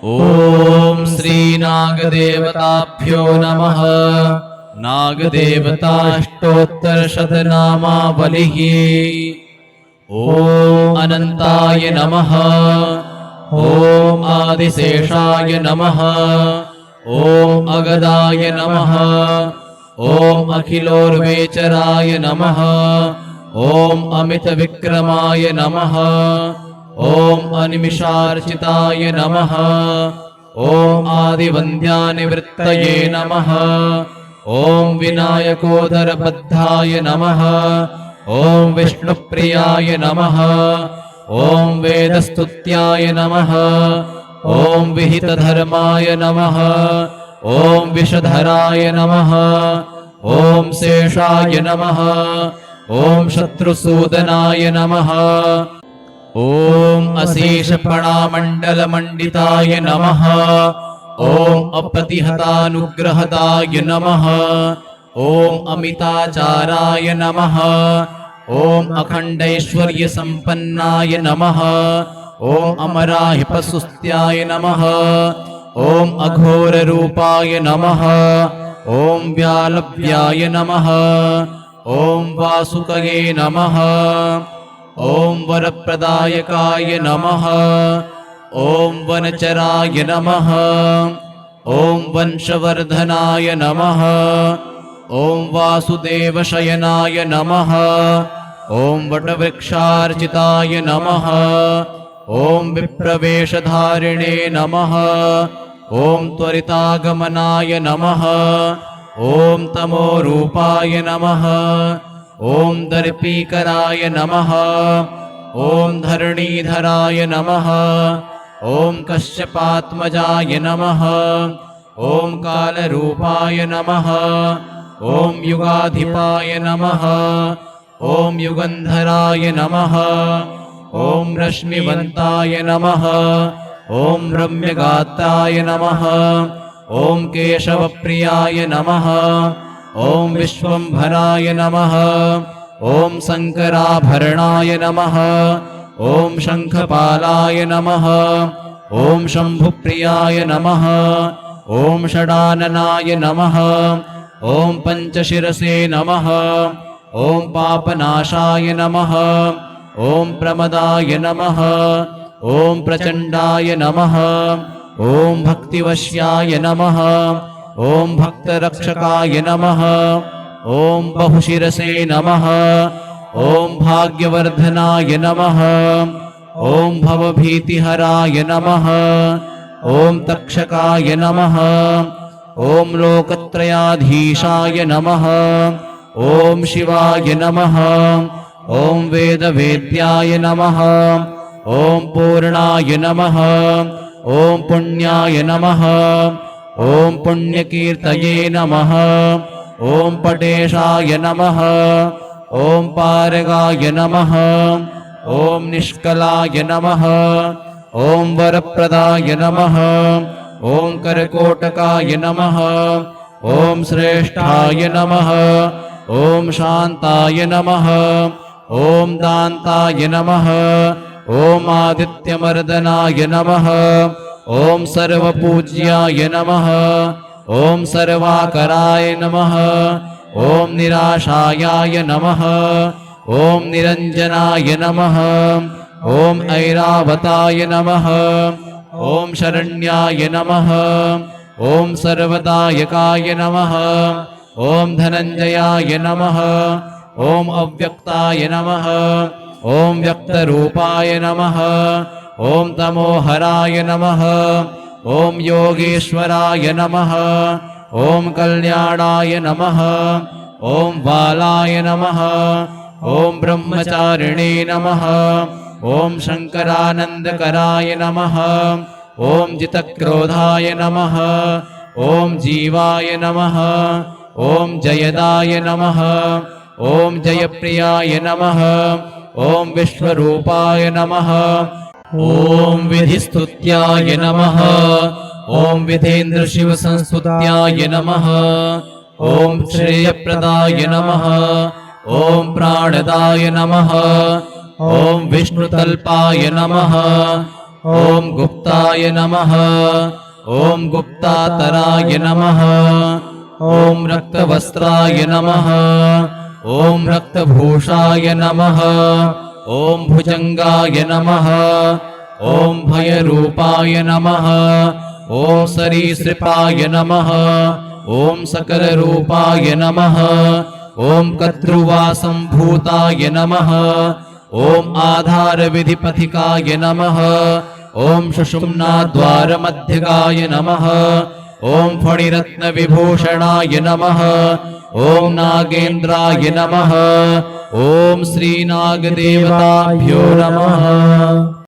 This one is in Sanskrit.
ॐ श्रीनागदेवताभ्यो नमः। नागदेवताष्टोत्तरशतनामावलिः। ॐ अनन्ताय नमः। ॐ आदिशेषाय नमः। ॐ अगदाय नमः। ॐ अखिलोर्वेचराय नमः। ॐ अमितविक्रमाय नमः। ॐ अनिमिषार्चिताय नमः। ॐ आदिवन्द्यानिवृत्तये नमः। ॐ विनायकोदरबद्धाय नमः। ॐ विष्णुप्रियाय नमः। ॐ वेदस्तुत्याय नमः। ॐ विहितधर्माय नमः। ॐ विषधराय नमः। ॐ शेषाय नमः। ॐ शत्रुसूदनाय नमः। ॐ अशेषपणामण्डलमण्डिताय नमः। ॐ अप्रतिहतानुग्रहदाय नमः। ॐ अमिताचाराय नमः। ॐ अखण्डैश्वर्यसम्पन्नाय नमः। ॐ अमराहिपसुस्त्याय नमः। ॐ अघोररूपाय नमः। ॐ व्यालव्याय नमः। ॐ वासुकये नमः। ॐ वरप्रदायकाय नमः। ॐ वनचराय नमः। ॐ वंशवर्धनाय नमः। ॐ वासुदेवशयनाय नमः। ॐ वटवृक्षार्चिताय नमः। ॐ विप्रवेशधारिणे नमः। ॐ त्वरितागमनाय नमः। ॐ तमोरूपाय नमः। ॐ दर्पीकराय नमः। ॐ धरणीधराय नमः। ॐ कश्यपात्मजाय नमः। ॐ कालरूपाय नमः। ॐ युगाधिपाय नमः। ॐ युगन्धराय नमः। ॐ रश्मिवन्ताय नमः। ॐ रम्यगात्राय नमः। ॐ केशवप्रियाय नमः। ॐ विश्वम्भराय नमः। ॐ शङ्कराभरणाय नमः। ॐ शङ्खपालाय नमः। ॐ शम्भुप्रियाय नमः। ॐ षडाननाय नमः। ॐ पञ्चशिरसे नमः। ॐ पापनाशाय नमः। ॐ प्रमदाय नमः। ॐ प्रचण्डाय नमः। ॐ भक्तिवश्याय नमः। ॐ भक्तरक्षकाय नमः। ॐ बहुशिरसे नमः। ॐ भाग्यवर्धनाय नमः। ॐ भवभीतिहराय नमः। ॐ तक्षकाय नमः। ॐ लोकत्रयाधीशाय नमः। ॐ शिवाय नमः। ॐ वेदवेद्याय नमः। ॐ पूर्णाय नमः। ॐ पुण्याय नमः। ॐ पुण्यकीर्तये नमः। ॐ पटेशाय नमः। ॐ पारगाय नमः। ॐ निष्कलाय नमः। ॐ वरप्रदाय नमः। ॐ करकोटकाय नमः। ॐ श्रेष्ठाय नमः। ॐ शान्ताय नमः। ॐ दान्ताय नमः। ॐ आदित्यमर्दनाय नमः। ॐ सर्वपूज्याय नमः। ॐ सर्वाकराय नमः। ॐ निराशायाय नमः। ॐ निरञ्जनाय नमः। ॐ ऐरावताय नमः। ॐ शरण्याय नमः। ॐ सर्वदायकाय नमः। ॐ धनञ्जयाय नमः। ॐ अव्यक्ताय नमः। ॐ व्यक्तरूपाय नमः। ॐ तमोहराय नमः। ॐ योगेश्वराय नमः। ॐ कल्याणाय नमः। ॐ बालाय नमः। ॐ ब्रह्मचारिणे नमः। ॐ शङ्करानन्दकराय नमः। ॐ जितक्रोधाय नमः। ॐ जीवाय नमः। ॐ जयदाय नमः। ॐ जयप्रियाय नमः। ॐ विश्वरूपाय नमः। ॐ विधिस्तुत्याय नमः। ॐ विधेन्द्रशिवसंस्तुत्याय नमः। ॐ श्रेयप्रदाय नमः। ॐ प्राणदाय नमः। ॐ विष्णुतल्पाय नमः। ॐ गुप्ताय नमः ॐ गुप्तातराय नमः ॐ रक्तवस्त्राय नमः ॐ रक्तभूषाय नमः ॐ भुजङ्गाय नमः ॐ भयरूपाय नमः ॐ सरीसृपाय नमः ॐ सकलरूपाय नमः ॐ कद्रुवासम्भूताय नमः ॐ आधारविधिपथिकाय नमः ॐ सुषुम्नाद्वारमध्यगाय नमः ॐ फणिरत्नविभूषणाय नमः ॐ नागेन्द्राय नमः ॐ श्रीनागदेवताभ्यो नमः।